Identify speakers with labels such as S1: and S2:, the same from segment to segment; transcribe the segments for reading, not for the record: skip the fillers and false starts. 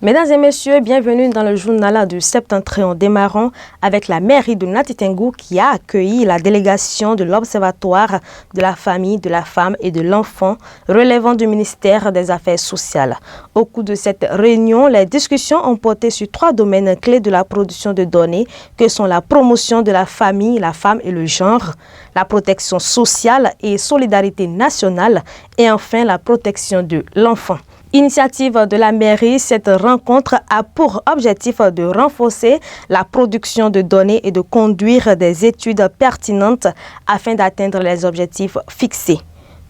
S1: Mesdames et messieurs, bienvenue dans le journal du Septentrion. Démarrons avec la mairie de Nati Tengou qui a accueilli la délégation de l'Observatoire de la famille, de la femme et de l'enfant relevant du ministère des Affaires sociales. Au cours de cette réunion, les discussions ont porté sur 3 domaines clés de la production de données que sont la promotion de la famille, la femme et le genre, la protection sociale et solidarité nationale et enfin la protection de l'enfant. Initiative de la mairie, cette rencontre a pour objectif de renforcer la production de données et de conduire des études pertinentes afin d'atteindre les objectifs fixés.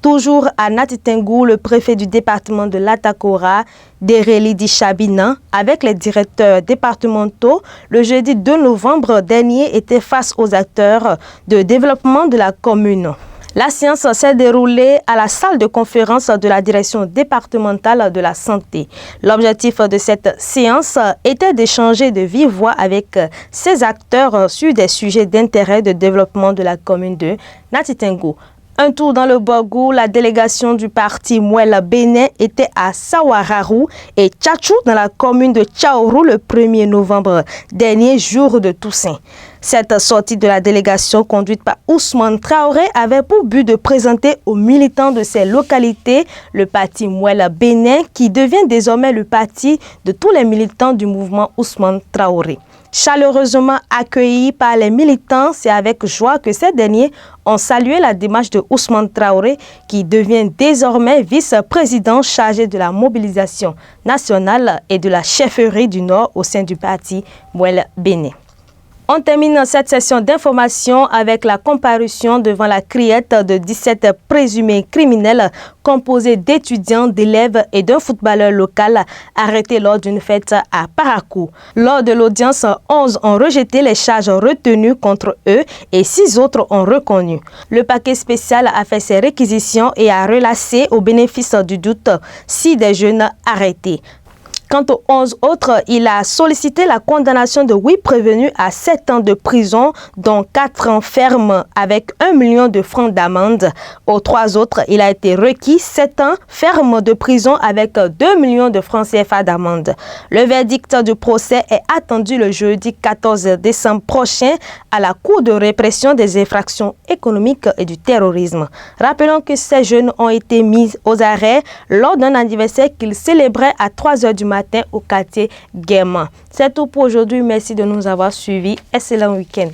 S1: Toujours à Nati Tengou, le préfet du département de l'Atakora, Dereli Dichabina, avec les directeurs départementaux, le jeudi 2 novembre dernier, était face aux acteurs de développement de la commune. La séance s'est déroulée à la salle de conférence de la direction départementale de la santé. L'objectif de cette séance était d'échanger de vive voix avec ces acteurs sur des sujets d'intérêt de développement de la commune de Nati Tengou. Un tour dans le Borgou, la délégation du parti Mouela Bénin était à Sawararou et Tchatchou dans la commune de Tchaourou le 1er novembre, dernier jour de Toussaint. Cette sortie de la délégation conduite par Ousmane Traoré avait pour but de présenter aux militants de ces localités le parti Mouela Bénin qui devient désormais le parti de tous les militants du mouvement Ousmane Traoré. Chaleureusement accueillis par les militants, c'est avec joie que ces derniers ont salué la démarche de Ousmane Traoré qui devient désormais vice-président chargé de la mobilisation nationale et de la chefferie du Nord au sein du parti Mouela Bénin. On termine cette session d'information avec la comparution devant la criette de 17 présumés criminels composés d'étudiants, d'élèves et d'un footballeur local arrêté lors d'une fête à Parakou. Lors de l'audience, 11 ont rejeté les charges retenues contre eux et 6 autres ont reconnu. Le parquet spécial a fait ses réquisitions et a relâché au bénéfice du doute 6 des jeunes arrêtés. Quant aux 11 autres, il a sollicité la condamnation de 8 prévenus à 7 ans de prison, dont 4 ans ferme avec 1 million de francs d'amende. Aux 3 autres, il a été requis 7 ans ferme de prison avec 2 millions de francs CFA d'amende. Le verdict du procès est attendu le jeudi 14 décembre prochain à la Cour de répression des infractions économiques et du terrorisme. Rappelons que ces jeunes ont été mis aux arrêts lors d'un anniversaire qu'ils célébraient à 3 h du matin au quartier Guéma. C'est tout pour aujourd'hui. Merci de nous avoir suivis. Excellent week-end.